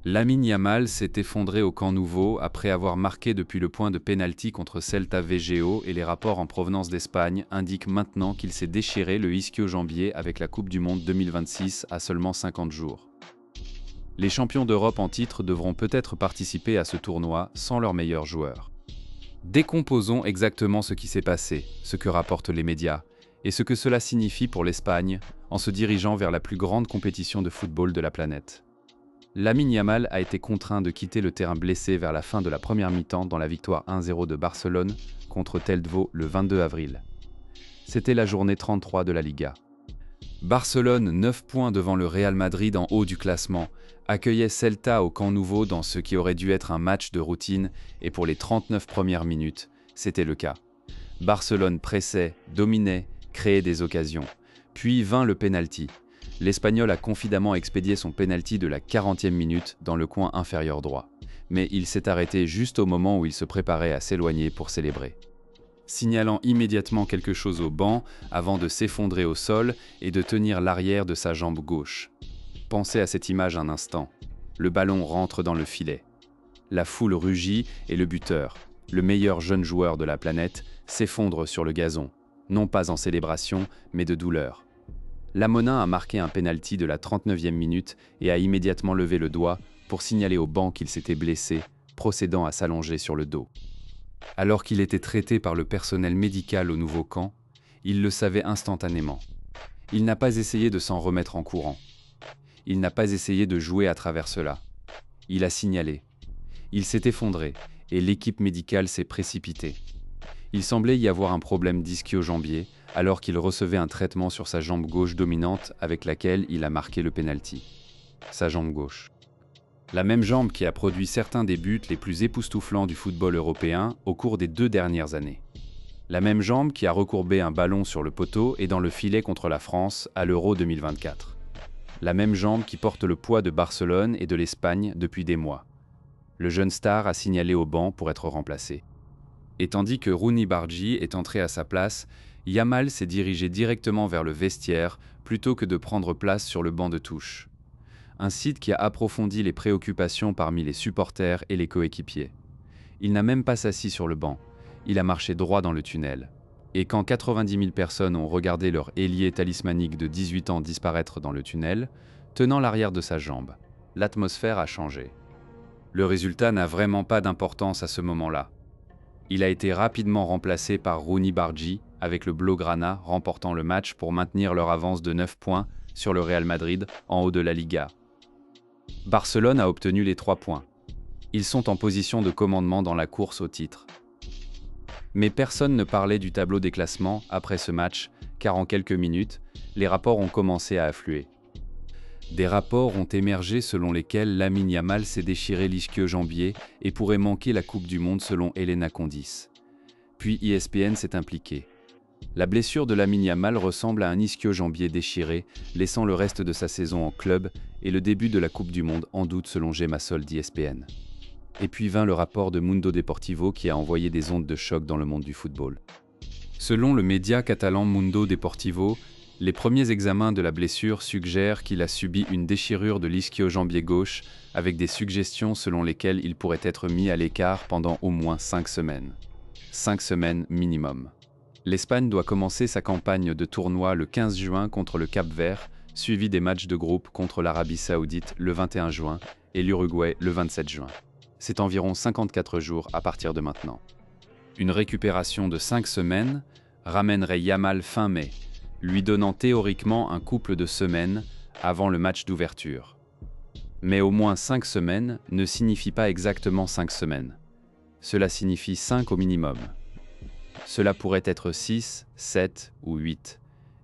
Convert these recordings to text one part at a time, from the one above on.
Lamine Yamal s'est effondré au Camp Nouveau après avoir marqué depuis le point de pénalty contre Celta Vigo et les rapports en provenance d'Espagne indiquent maintenant qu'il s'est déchiré le ischio-jambier avec la Coupe du Monde 2026 à seulement 50 jours. Les champions d'Europe en titre devront peut-être participer à ce tournoi sans leurs meilleurs joueurs. Décomposons exactement ce qui s'est passé, ce que rapportent les médias, et ce que cela signifie pour l'Espagne en se dirigeant vers la plus grande compétition de football de la planète. Lamine Yamal a été contraint de quitter le terrain blessé vers la fin de la première mi-temps dans la victoire 1-0 de Barcelone contre Telde le 22 avril. C'était la journée 33 de la Liga. Barcelone, 9 points devant le Real Madrid en haut du classement, accueillait Celta au Camp Nouveau dans ce qui aurait dû être un match de routine et pour les 39 premières minutes, c'était le cas. Barcelone pressait, dominait, créait des occasions, puis vint le pénalty. L'Espagnol a confidemment expédié son pénalty de la 40e minute dans le coin inférieur droit. Mais il s'est arrêté juste au moment où il se préparait à s'éloigner pour célébrer. Signalant immédiatement quelque chose au banc avant de s'effondrer au sol et de tenir l'arrière de sa jambe gauche. Pensez à cette image un instant. Le ballon rentre dans le filet. La foule rugit et le buteur, le meilleur jeune joueur de la planète, s'effondre sur le gazon, non pas en célébration, mais de douleur. Lamonin a marqué un pénalty de la 39e minute et a immédiatement levé le doigt pour signaler au banc qu'il s'était blessé, procédant à s'allonger sur le dos. Alors qu'il était traité par le personnel médical au nouveau camp, il le savait instantanément. Il n'a pas essayé de s'en remettre en courant. Il n'a pas essayé de jouer à travers cela. Il a signalé. Il s'est effondré et l'équipe médicale s'est précipitée. Il semblait y avoir un problème d'ischio-jambier alors qu'il recevait un traitement sur sa jambe gauche dominante avec laquelle il a marqué le pénalty. Sa jambe gauche. La même jambe qui a produit certains des buts les plus époustouflants du football européen au cours des 2 dernières années. La même jambe qui a recourbé un ballon sur le poteau et dans le filet contre la France à l'Euro 2024. La même jambe qui porte le poids de Barcelone et de l'Espagne depuis des mois. Le jeune star a signalé au banc pour être remplacé. Et tandis que Rooney Bargi est entré à sa place, Yamal s'est dirigé directement vers le vestiaire plutôt que de prendre place sur le banc de touche. Un site qui a approfondi les préoccupations parmi les supporters et les coéquipiers. Il n'a même pas s'assis sur le banc, il a marché droit dans le tunnel. Et quand 90 000 personnes ont regardé leur ailier talismanique de 18 ans disparaître dans le tunnel, tenant l'arrière de sa jambe, l'atmosphère a changé. Le résultat n'a vraiment pas d'importance à ce moment-là. Il a été rapidement remplacé par Rooney Bargi, avec le Blaugrana remportant le match pour maintenir leur avance de 9 points sur le Real Madrid en haut de la Liga. Barcelone a obtenu les 3 points. Ils sont en position de commandement dans la course au titre. Mais personne ne parlait du tableau des classements après ce match, car en quelques minutes, les rapports ont commencé à affluer. Des rapports ont émergé selon lesquels Lamine Yamal s'est déchiré l'ischio-jambier et pourrait manquer la Coupe du Monde selon Helena Condis. Puis ESPN s'est impliqué. La blessure de Lamine Yamal ressemble à un ischio-jambier déchiré, laissant le reste de sa saison en club et le début de la Coupe du Monde en doute selon Gemasol d'ESPN. Et puis vint le rapport de Mundo Deportivo qui a envoyé des ondes de choc dans le monde du football. Selon le média catalan Mundo Deportivo, les premiers examens de la blessure suggèrent qu'il a subi une déchirure de l'ischio-jambier gauche avec des suggestions selon lesquelles il pourrait être mis à l'écart pendant au moins 5 semaines. 5 semaines minimum. L'Espagne doit commencer sa campagne de tournoi le 15 juin contre le Cap-Vert, suivi des matchs de groupe contre l'Arabie Saoudite le 21 juin et l'Uruguay le 27 juin. C'est environ 54 jours à partir de maintenant. Une récupération de 5 semaines ramènerait Yamal fin mai, lui donnant théoriquement un couple de semaines avant le match d'ouverture. Mais au moins 5 semaines ne signifie pas exactement 5 semaines. Cela signifie 5 au minimum. Cela pourrait être 6, 7 ou 8.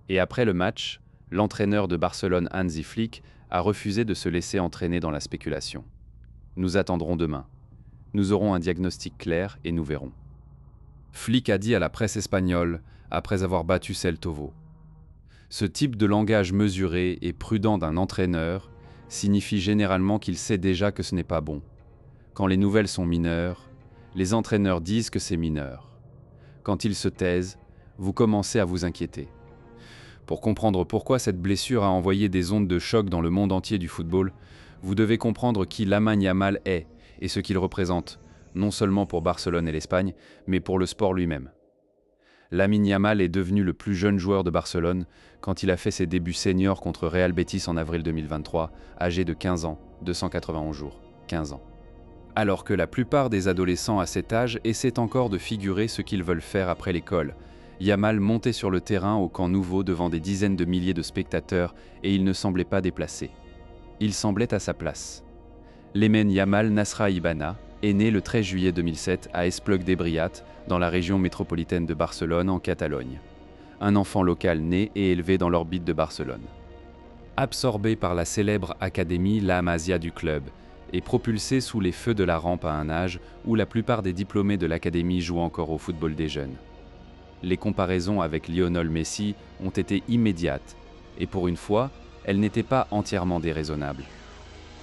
Et après le match, l'entraîneur de Barcelone Hansi Flick a refusé de se laisser entraîner dans la spéculation. Nous attendrons demain. Nous aurons un diagnostic clair et nous verrons. Flick a dit à la presse espagnole, après avoir battu Celtovo. Ce type de langage mesuré et prudent d'un entraîneur signifie généralement qu'il sait déjà que ce n'est pas bon. Quand les nouvelles sont mineures, les entraîneurs disent que c'est mineur. Quand ils se taisent, vous commencez à vous inquiéter. Pour comprendre pourquoi cette blessure a envoyé des ondes de choc dans le monde entier du football, Vous devez comprendre qui Lamine Yamal est et ce qu'il représente, non seulement pour Barcelone et l'Espagne, mais pour le sport lui-même. Lamine Yamal est devenu le plus jeune joueur de Barcelone quand il a fait ses débuts seniors contre Real Betis en avril 2023, âgé de 15 ans, 291 jours, 15 ans. Alors que la plupart des adolescents à cet âge essaient encore de figurer ce qu'ils veulent faire après l'école, Yamal montait sur le terrain au Camp Nouveau devant des dizaines de milliers de spectateurs et il ne semblait pas déplacé. Il semblait à sa place. Lamine Yamal Nasra Ibana est né le 13 juillet 2007 à Esplugue de Briat, dans la région métropolitaine de Barcelone, en Catalogne. Un enfant local né et élevé dans l'orbite de Barcelone. Absorbé par la célèbre académie La Masia du club et propulsé sous les feux de la rampe à un âge où la plupart des diplômés de l'académie jouent encore au football des jeunes. Les comparaisons avec Lionel Messi ont été immédiates, et pour une fois, elles n'étaient pas entièrement déraisonnables.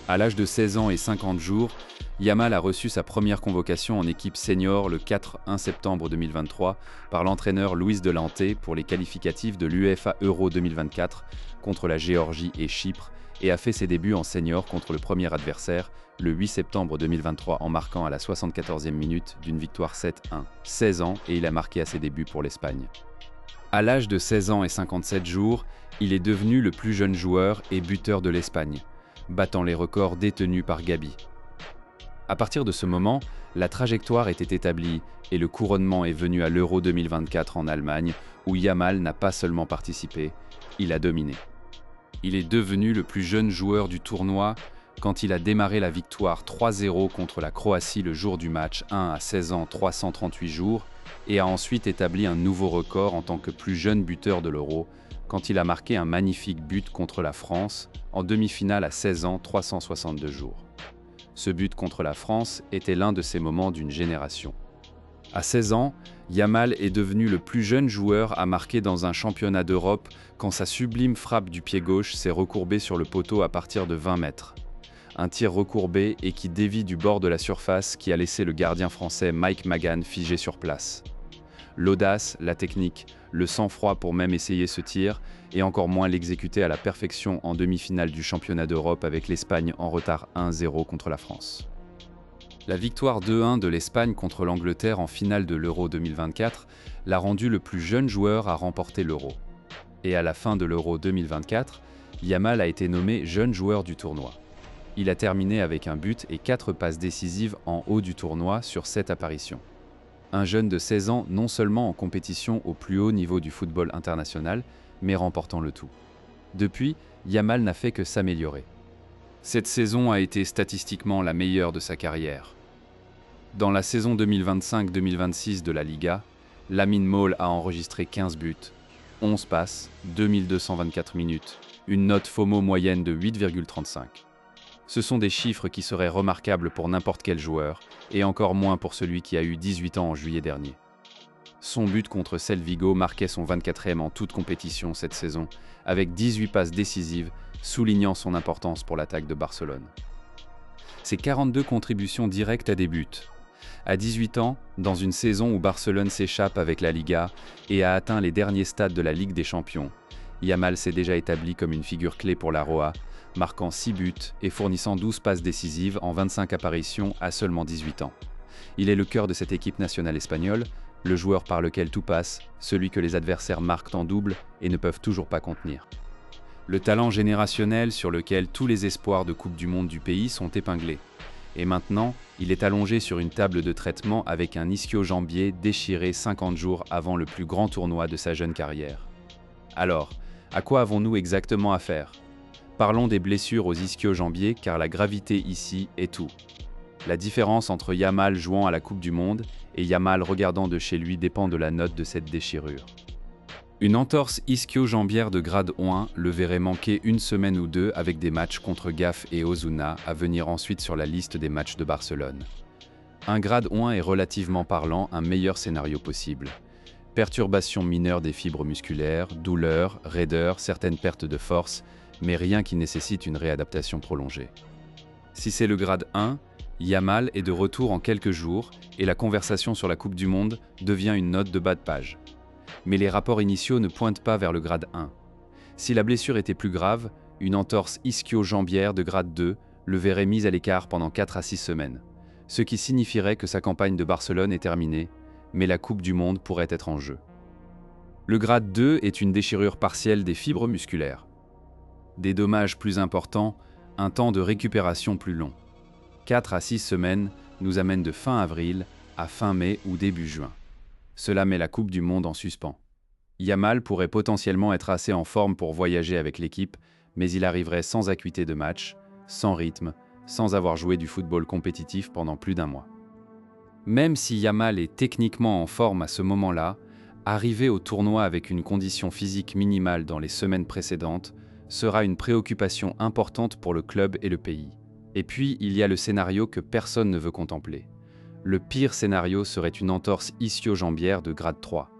À l'âge de 16 ans et 50 jours, Yamal a reçu sa première convocation en équipe senior le 4 septembre 2023 par l'entraîneur Luis de Lante pour les qualificatifs de l'UEFA Euro 2024 contre la Géorgie et Chypre et a fait ses débuts en senior contre le premier adversaire le 8 septembre 2023 en marquant à la 74e minute d'une victoire 7-1. 16 ans et il a marqué à ses débuts pour l'Espagne. À l'âge de 16 ans et 57 jours, il est devenu le plus jeune joueur et buteur de l'Espagne, battant les records détenus par Gabi. À partir de ce moment, la trajectoire était établie et le couronnement est venu à l'Euro 2024 en Allemagne, où Yamal n'a pas seulement participé, il a dominé. Il est devenu le plus jeune joueur du tournoi quand il a démarré la victoire 3-0 contre la Croatie le jour du match 1 à 16 ans 338 jours et a ensuite établi un nouveau record en tant que plus jeune buteur de l'Euro quand il a marqué un magnifique but contre la France en demi-finale à 16 ans 362 jours. Ce but contre la France était l'un de ces moments d'une génération. À 16 ans, Yamal est devenu le plus jeune joueur à marquer dans un championnat d'Europe quand sa sublime frappe du pied gauche s'est recourbée sur le poteau à partir de 20 mètres. Un tir recourbé et qui dévie du bord de la surface qui a laissé le gardien français Mike Magan figé sur place. L'audace, la technique, le sang-froid pour même essayer ce tir et encore moins l'exécuter à la perfection en demi-finale du championnat d'Europe avec l'Espagne en retard 1-0 contre la France. La victoire 2-1 de l'Espagne contre l'Angleterre en finale de l'Euro 2024 l'a rendu le plus jeune joueur à remporter l'Euro. Et à la fin de l'Euro 2024, Yamal a été nommé jeune joueur du tournoi. Il a terminé avec un but et 4 passes décisives en haut du tournoi sur 7 apparitions. Un jeune de 16 ans non seulement en compétition au plus haut niveau du football international, mais remportant le tout. Depuis, Yamal n'a fait que s'améliorer. Cette saison a été statistiquement la meilleure de sa carrière. Dans la saison 2025-2026 de la Liga, Lamine Yamal a enregistré 15 buts, 11 passes, 2224 minutes, une note FOMO moyenne de 8,35. Ce sont des chiffres qui seraient remarquables pour n'importe quel joueur, et encore moins pour celui qui a eu 18 ans en juillet dernier. Son but contre Vigo marquait son 24e en toute compétition cette saison, avec 18 passes décisives, soulignant son importance pour l'attaque de Barcelone. Ses 42 contributions directes à des buts. À 18 ans, dans une saison où Barcelone s'échappe avec la Liga et a atteint les derniers stades de la Ligue des Champions, Yamal s'est déjà établi comme une figure clé pour la Roja, marquant 6 buts et fournissant 12 passes décisives en 25 apparitions à seulement 18 ans. Il est le cœur de cette équipe nationale espagnole, le joueur par lequel tout passe, celui que les adversaires marquent en double et ne peuvent toujours pas contenir. Le talent générationnel sur lequel tous les espoirs de Coupe du Monde du pays sont épinglés. Et maintenant, il est allongé sur une table de traitement avec un ischio-jambier déchiré 50 jours avant le plus grand tournoi de sa jeune carrière. Alors, à quoi avons-nous exactement affaire ? Parlons des blessures aux ischio-jambiers car la gravité ici est tout. La différence entre Yamal jouant à la Coupe du Monde et Yamal regardant de chez lui dépend de la note de cette déchirure. Une entorse ischio-jambière de grade 1 le verrait manquer une semaine ou deux avec des matchs contre Gaf et Osasuna à venir ensuite sur la liste des matchs de Barcelone. Un grade 1 est relativement parlant un meilleur scénario possible. Perturbations mineures des fibres musculaires, douleurs, raideurs, certaines pertes de force, mais rien qui nécessite une réadaptation prolongée. Si c'est le grade 1, Yamal est de retour en quelques jours et la conversation sur la Coupe du Monde devient une note de bas de page. Mais les rapports initiaux ne pointent pas vers le grade 1. Si la blessure était plus grave, une entorse ischio-jambière de grade 2 le verrait mis à l'écart pendant 4 à 6 semaines, ce qui signifierait que sa campagne de Barcelone est terminée, mais la Coupe du Monde pourrait être en jeu. Le grade 2 est une déchirure partielle des fibres musculaires. Des dommages plus importants, un temps de récupération plus long. 4 à 6 semaines nous amènent de fin avril à fin mai ou début juin. Cela met la Coupe du Monde en suspens. Yamal pourrait potentiellement être assez en forme pour voyager avec l'équipe, mais il arriverait sans acuité de match, sans rythme, sans avoir joué du football compétitif pendant plus d'1 mois. Même si Yamal est techniquement en forme à ce moment-là, arriver au tournoi avec une condition physique minimale dans les semaines précédentes sera une préoccupation importante pour le club et le pays. Et puis, il y a le scénario que personne ne veut contempler. Le pire scénario serait une entorse ischio-jambière de grade 3.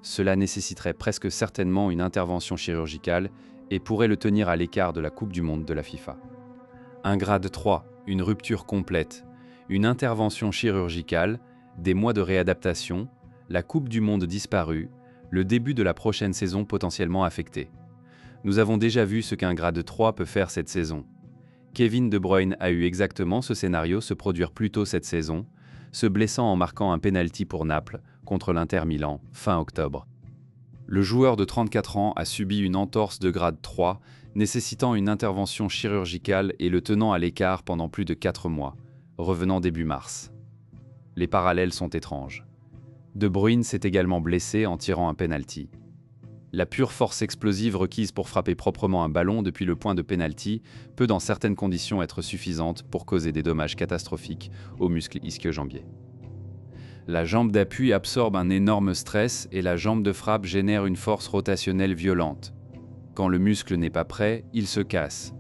Cela nécessiterait presque certainement une intervention chirurgicale et pourrait le tenir à l'écart de la Coupe du Monde de la FIFA. Un grade 3, une rupture complète, une intervention chirurgicale, des mois de réadaptation, la Coupe du Monde disparue, le début de la prochaine saison potentiellement affectée. Nous avons déjà vu ce qu'un grade 3 peut faire cette saison. Kevin De Bruyne a eu exactement ce scénario se produire plus tôt cette saison, se blessant en marquant un pénalty pour Naples contre l'Inter Milan fin octobre. Le joueur de 34 ans a subi une entorse de grade 3, nécessitant une intervention chirurgicale et le tenant à l'écart pendant plus de 4 mois, revenant début mars. Les parallèles sont étranges. De Bruyne s'est également blessé en tirant un pénalty. La pure force explosive requise pour frapper proprement un ballon depuis le point de pénalty peut dans certaines conditions être suffisante pour causer des dommages catastrophiques aux muscles ischio-jambiers. La jambe d'appui absorbe un énorme stress et la jambe de frappe génère une force rotationnelle violente. Quand le muscle n'est pas prêt, il se casse.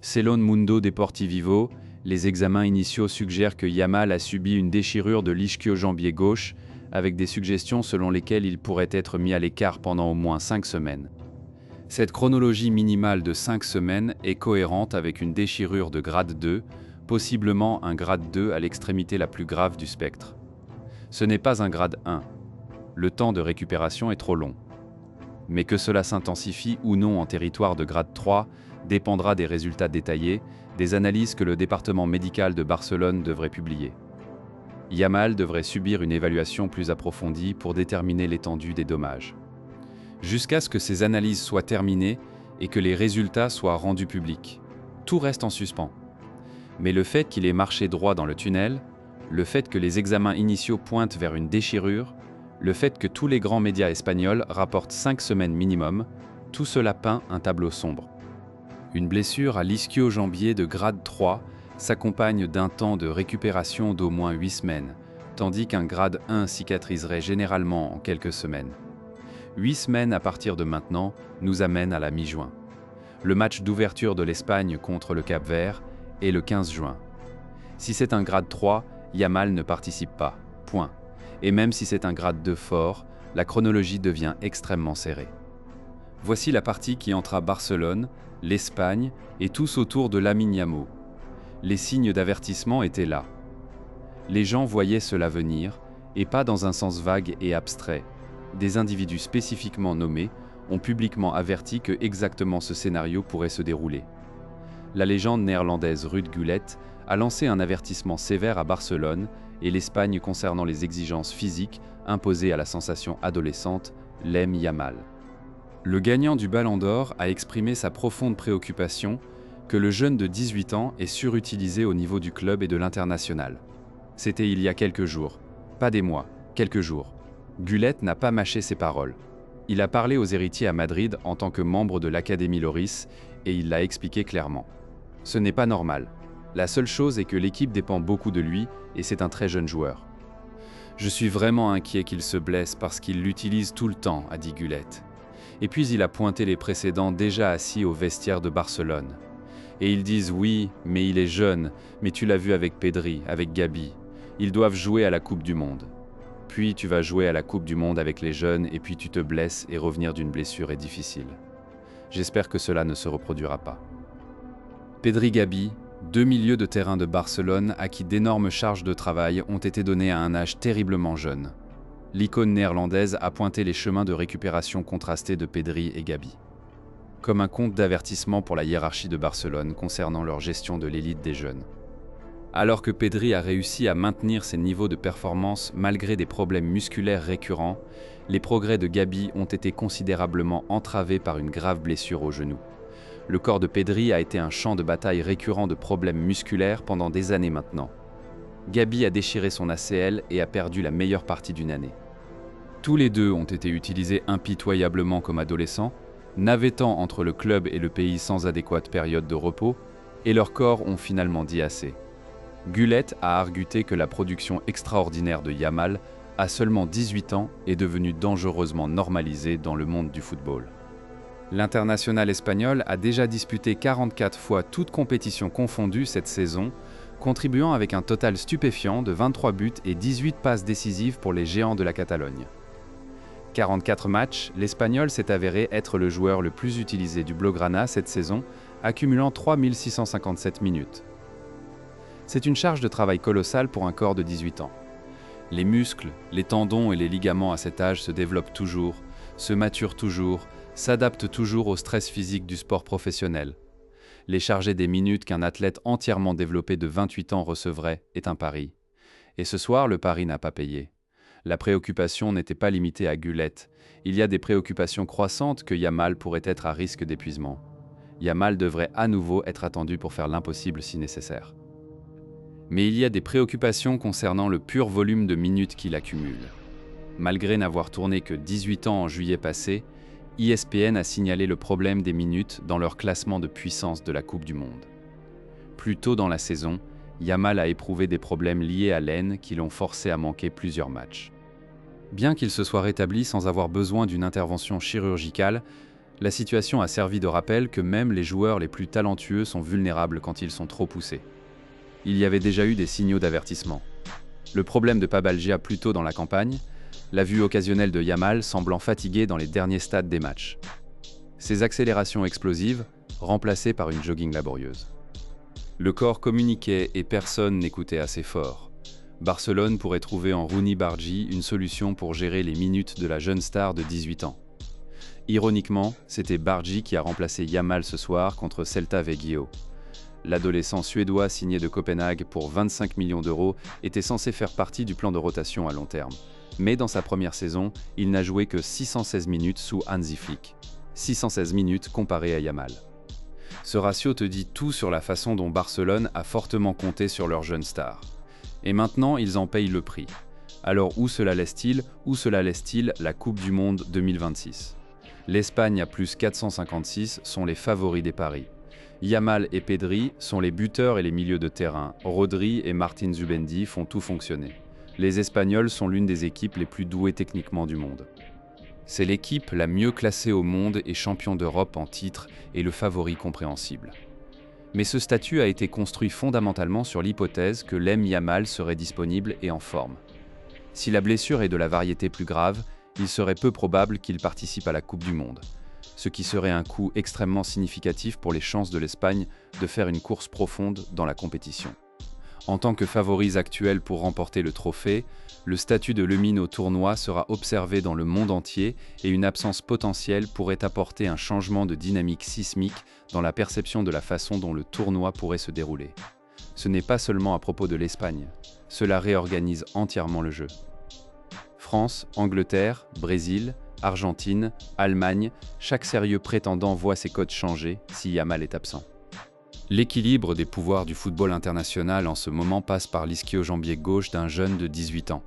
Selon Mundo Deportivo, les examens initiaux suggèrent que Yamal a subi une déchirure de l'ischio-jambier gauche avec des suggestions selon lesquelles il pourrait être mis à l'écart pendant au moins 5 semaines. Cette chronologie minimale de 5 semaines est cohérente avec une déchirure de grade 2, possiblement un grade 2 à l'extrémité la plus grave du spectre. Ce n'est pas un grade 1. Le temps de récupération est trop long. Mais que cela s'intensifie ou non en territoire de grade 3 dépendra des résultats détaillés, des analyses que le département médical de Barcelone devrait publier. Yamal devrait subir une évaluation plus approfondie pour déterminer l'étendue des dommages. Jusqu'à ce que ces analyses soient terminées et que les résultats soient rendus publics, tout reste en suspens. Mais le fait qu'il ait marché droit dans le tunnel, le fait que les examens initiaux pointent vers une déchirure, le fait que tous les grands médias espagnols rapportent 5 semaines minimum, tout cela peint un tableau sombre. Une blessure à l'ischio-jambier de grade 3 s'accompagne d'un temps de récupération d'au moins 8 semaines, tandis qu'un grade 1 cicatriserait généralement en quelques semaines. 8 semaines à partir de maintenant nous amènent à la mi-juin. Le match d'ouverture de l'Espagne contre le Cap-Vert est le 15 juin. Si c'est un grade 3, Yamal ne participe pas, point. Et même si c'est un grade 2 fort, la chronologie devient extrêmement serrée. Voici la partie qui entra Barcelone, l'Espagne et tous autour de Lamine Yamal. Les signes d'avertissement étaient là. Les gens voyaient cela venir, et pas dans un sens vague et abstrait. Des individus spécifiquement nommés ont publiquement averti que exactement ce scénario pourrait se dérouler. La légende néerlandaise Ruud Gullit a lancé un avertissement sévère à Barcelone et l'Espagne concernant les exigences physiques imposées à la sensation adolescente, Lamine Yamal. Le gagnant du Ballon d'Or a exprimé sa profonde préoccupation que le jeune de 18 ans est surutilisé au niveau du club et de l'international. C'était il y a quelques jours, pas des mois, quelques jours. Gullit n'a pas mâché ses paroles. Il a parlé aux héritiers à Madrid en tant que membre de l'Académie Loris et il l'a expliqué clairement. Ce n'est pas normal. La seule chose est que l'équipe dépend beaucoup de lui et c'est un très jeune joueur. Je suis vraiment inquiet qu'il se blesse parce qu'il l'utilise tout le temps, a dit Gullit. Et puis il a pointé les précédents déjà assis au vestiaire de Barcelone. Et ils disent oui, mais il est jeune, mais tu l'as vu avec Pedri, avec Gabi. Ils doivent jouer à la Coupe du Monde. Puis tu vas jouer à la Coupe du Monde avec les jeunes et puis tu te blesses et revenir d'une blessure est difficile. J'espère que cela ne se reproduira pas. Pedri Gabi, 2 milieux de terrain de Barcelone à qui d'énormes charges de travail ont été données à un âge terriblement jeune. L'icône néerlandaise a pointé les chemins de récupération contrastés de Pedri et Gabi. comme un compte d'avertissement pour la hiérarchie de Barcelone concernant leur gestion de l'élite des jeunes. Alors que Pedri a réussi à maintenir ses niveaux de performance malgré des problèmes musculaires récurrents, les progrès de Gavi ont été considérablement entravés par une grave blessure au genou. Le corps de Pedri a été un champ de bataille récurrent de problèmes musculaires pendant des années maintenant. Gavi a déchiré son ACL et a perdu la meilleure partie d'une année. Tous les deux ont été utilisés impitoyablement comme adolescents, navettant entre le club et le pays sans adéquate période de repos, et leurs corps ont finalement dit assez. Gullit a arguté que la production extraordinaire de Yamal, à seulement 18 ans, est devenue dangereusement normalisée dans le monde du football. L'international espagnol a déjà disputé 44 fois toutes compétitions confondues cette saison, contribuant avec un total stupéfiant de 23 buts et 18 passes décisives pour les géants de la Catalogne. 44 matchs, l'Espagnol s'est avéré être le joueur le plus utilisé du Blaugrana cette saison, accumulant 3657 minutes. C'est une charge de travail colossale pour un corps de 18 ans. Les muscles, les tendons et les ligaments à cet âge se développent toujours, se maturent toujours, s'adaptent toujours au stress physique du sport professionnel. Les charger des minutes qu'un athlète entièrement développé de 28 ans recevrait est un pari. Et ce soir, le pari n'a pas payé. La préoccupation n'était pas limitée à Gullit. Il y a des préoccupations croissantes que Yamal pourrait être à risque d'épuisement. Yamal devrait à nouveau être attendu pour faire l'impossible si nécessaire. Mais il y a des préoccupations concernant le pur volume de minutes qu'il accumule. Malgré n'avoir tourné que 18 ans en juillet passé, ESPN a signalé le problème des minutes dans leur classement de puissance de la Coupe du Monde. Plus tôt dans la saison, Yamal a éprouvé des problèmes liés à l'aine qui l'ont forcé à manquer plusieurs matchs. Bien qu'il se soit rétabli sans avoir besoin d'une intervention chirurgicale, la situation a servi de rappel que même les joueurs les plus talentueux sont vulnérables quand ils sont trop poussés. Il y avait déjà eu des signaux d'avertissement. Le problème de pabalgia plus tôt dans la campagne, la vue occasionnelle de Yamal semblant fatigué dans les derniers stades des matchs. Ses accélérations explosives, remplacées par une jogging laborieuse. Le corps communiquait et personne n'écoutait assez fort. Barcelone pourrait trouver en Rooney Bargi une solution pour gérer les minutes de la jeune star de 18 ans. Ironiquement, c'était Bargi qui a remplacé Yamal ce soir contre Celta Vigo. L'adolescent suédois signé de Copenhague pour 25 millions d'euros était censé faire partie du plan de rotation à long terme. Mais dans sa première saison, il n'a joué que 616 minutes sous Hansi Flick. 616 minutes comparé à Yamal. Ce ratio te dit tout sur la façon dont Barcelone a fortement compté sur leur jeune star. Et maintenant, ils en payent le prix. Alors où cela laisse-t-il la Coupe du Monde 2026 ? L'Espagne à plus 456 sont les favoris des paris. Yamal et Pedri sont les buteurs et les milieux de terrain. Rodri et Martin Zubendi font tout fonctionner. Les Espagnols sont l'une des équipes les plus douées techniquement du monde. C'est l'équipe la mieux classée au monde et champion d'Europe en titre et le favori compréhensible. Mais ce statut a été construit fondamentalement sur l'hypothèse que l'M Yamal serait disponible et en forme. Si la blessure est de la variété plus grave, il serait peu probable qu'il participe à la Coupe du Monde, ce qui serait un coup extrêmement significatif pour les chances de l'Espagne de faire une course profonde dans la compétition. En tant que favoris actuels pour remporter le trophée, le statut de Lemine au tournoi sera observé dans le monde entier et une absence potentielle pourrait apporter un changement de dynamique sismique dans la perception de la façon dont le tournoi pourrait se dérouler. Ce n'est pas seulement à propos de l'Espagne, cela réorganise entièrement le jeu. France, Angleterre, Brésil, Argentine, Allemagne, chaque sérieux prétendant voit ses codes changer si Yamal est absent. L'équilibre des pouvoirs du football international en ce moment passe par l'ischio-jambier gauche d'un jeune de 18 ans.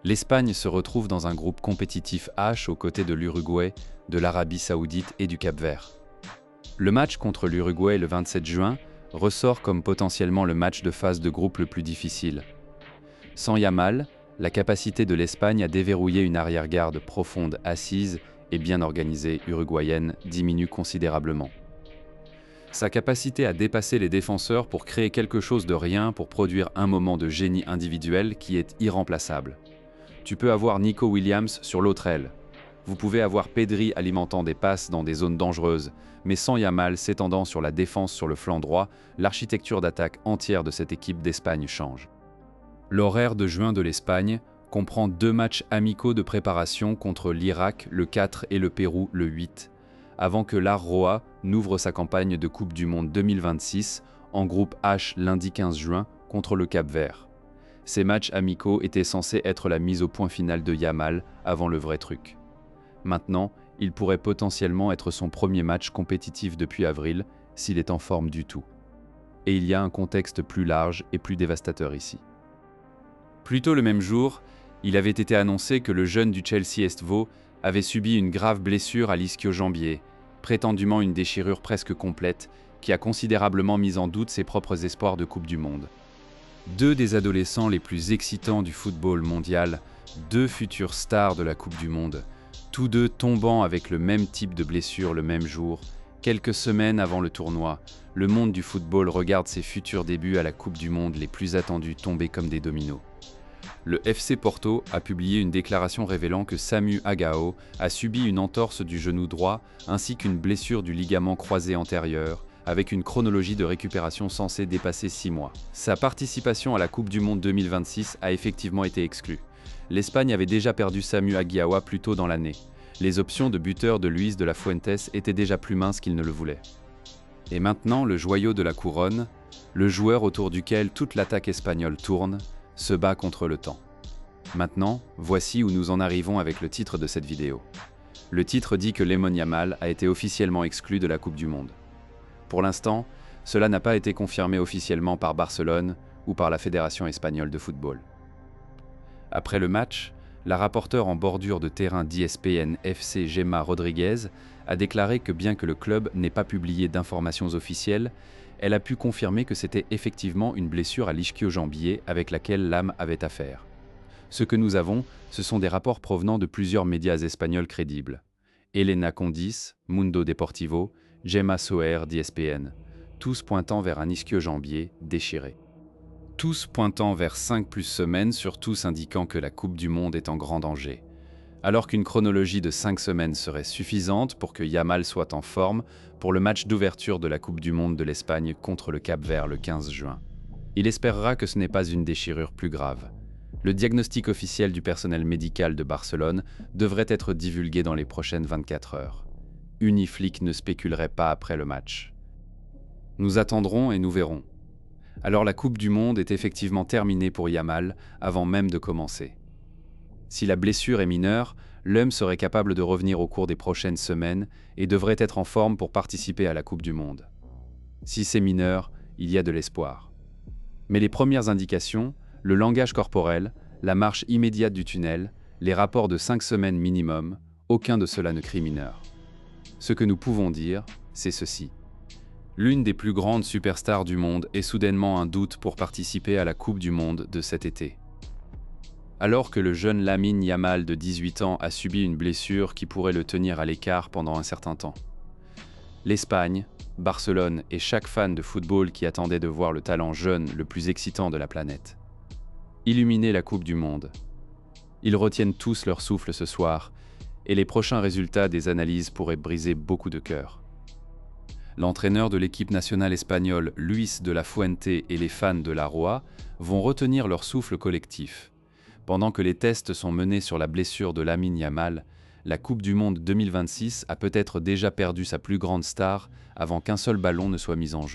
L'Espagne se retrouve dans un groupe compétitif H aux côtés de l'Uruguay, de l'Arabie Saoudite et du Cap-Vert. Le match contre l'Uruguay le 27 juin ressort comme potentiellement le match de phase de groupe le plus difficile. Sans Yamal, la capacité de l'Espagne à déverrouiller une arrière-garde profonde, assise et bien organisée uruguayenne diminue considérablement. Sa capacité à dépasser les défenseurs pour créer quelque chose de rien pour produire un moment de génie individuel qui est irremplaçable. Tu peux avoir Nico Williams sur l'autre aile. Vous pouvez avoir Pedri alimentant des passes dans des zones dangereuses, mais sans Yamal s'étendant sur la défense sur le flanc droit, l'architecture d'attaque entière de cette équipe d'Espagne change. L'horaire de juin de l'Espagne comprend 2 matchs amicaux de préparation contre l'Irak le 4 et le Pérou le 8, avant que l'Arroa n'ouvre sa campagne de Coupe du Monde 2026 en groupe H lundi 15 juin contre le Cap-Vert. Ces matchs amicaux étaient censés être la mise au point finale de Yamal avant le vrai truc. Maintenant, il pourrait potentiellement être son premier match compétitif depuis avril, s'il est en forme du tout. Et il y a un contexte plus large et plus dévastateur ici. Plus tôt le même jour, il avait été annoncé que le jeune du Chelsea Estvaux avait subi une grave blessure à l'ischio-jambier, prétendument une déchirure presque complète, qui a considérablement mis en doute ses propres espoirs de Coupe du Monde. Deux des adolescents les plus excitants du football mondial, deux futures stars de la Coupe du Monde, tous deux tombant avec le même type de blessure le même jour, quelques semaines avant le tournoi, le monde du football regarde ses futurs débuts à la Coupe du Monde les plus attendus tomber comme des dominos. Le FC Porto a publié une déclaration révélant que Samu Agao a subi une entorse du genou droit ainsi qu'une blessure du ligament croisé antérieur, avec une chronologie de récupération censée dépasser 6 mois. Sa participation à la Coupe du Monde 2026 a effectivement été exclue. L'Espagne avait déjà perdu Samu Agao plus tôt dans l'année. Les options de buteur de Luis de la Fuentes étaient déjà plus minces qu'il ne le voulait. Et maintenant, le joyau de la couronne, le joueur autour duquel toute l'attaque espagnole tourne, se bat contre le temps. Maintenant, voici où nous en arrivons avec le titre de cette vidéo. Le titre dit que Lamine Yamal a été officiellement exclu de la Coupe du Monde. Pour l'instant, cela n'a pas été confirmé officiellement par Barcelone ou par la Fédération espagnole de football. Après le match, la rapporteure en bordure de terrain d'ESPN FC Gemma Rodriguez a déclaré que bien que le club n'ait pas publié d'informations officielles, elle a pu confirmer que c'était effectivement une blessure à l'ischio-jambier avec laquelle l'âme avait affaire. Ce que nous avons, ce sont des rapports provenant de plusieurs médias espagnols crédibles. Elena Condis, Mundo Deportivo, Gemma Soher d'ESPN, tous pointant vers un ischio-jambier déchiré. Tous pointant vers 5+ semaines, tous indiquant que la Coupe du Monde est en grand danger. Alors qu'une chronologie de 5 semaines serait suffisante pour que Yamal soit en forme pour le match d'ouverture de la Coupe du Monde de l'Espagne contre le Cap-Vert le 15 juin. Il espérera que ce n'est pas une déchirure plus grave. Le diagnostic officiel du personnel médical de Barcelone devrait être divulgué dans les prochaines 24 heures. Uniflic ne spéculerait pas après le match. Nous attendrons et nous verrons. Alors la Coupe du Monde est effectivement terminée pour Yamal avant même de commencer. Si la blessure est mineure, l'homme serait capable de revenir au cours des prochaines semaines et devrait être en forme pour participer à la Coupe du Monde. Si c'est mineur, il y a de l'espoir. Mais les premières indications, le langage corporel, la marche immédiate du tunnel, les rapports de 5 semaines minimum, aucun de cela ne crie mineur. Ce que nous pouvons dire, c'est ceci. L'une des plus grandes superstars du monde est soudainement un doute pour participer à la Coupe du Monde de cet été. Alors que le jeune Lamine Yamal de 18 ans a subi une blessure qui pourrait le tenir à l'écart pendant un certain temps. L'Espagne, Barcelone et chaque fan de football qui attendait de voir le talent jeune le plus excitant de la planète. Illuminer la Coupe du Monde. Ils retiennent tous leur souffle ce soir, et les prochains résultats des analyses pourraient briser beaucoup de cœurs. L'entraîneur de l'équipe nationale espagnole, Luis de la Fuente, et les fans de l'Arroa vont retenir leur souffle collectif. Pendant que les tests sont menés sur la blessure de Lamine Yamal, la Coupe du Monde 2026 a peut-être déjà perdu sa plus grande star avant qu'un seul ballon ne soit mis en jeu.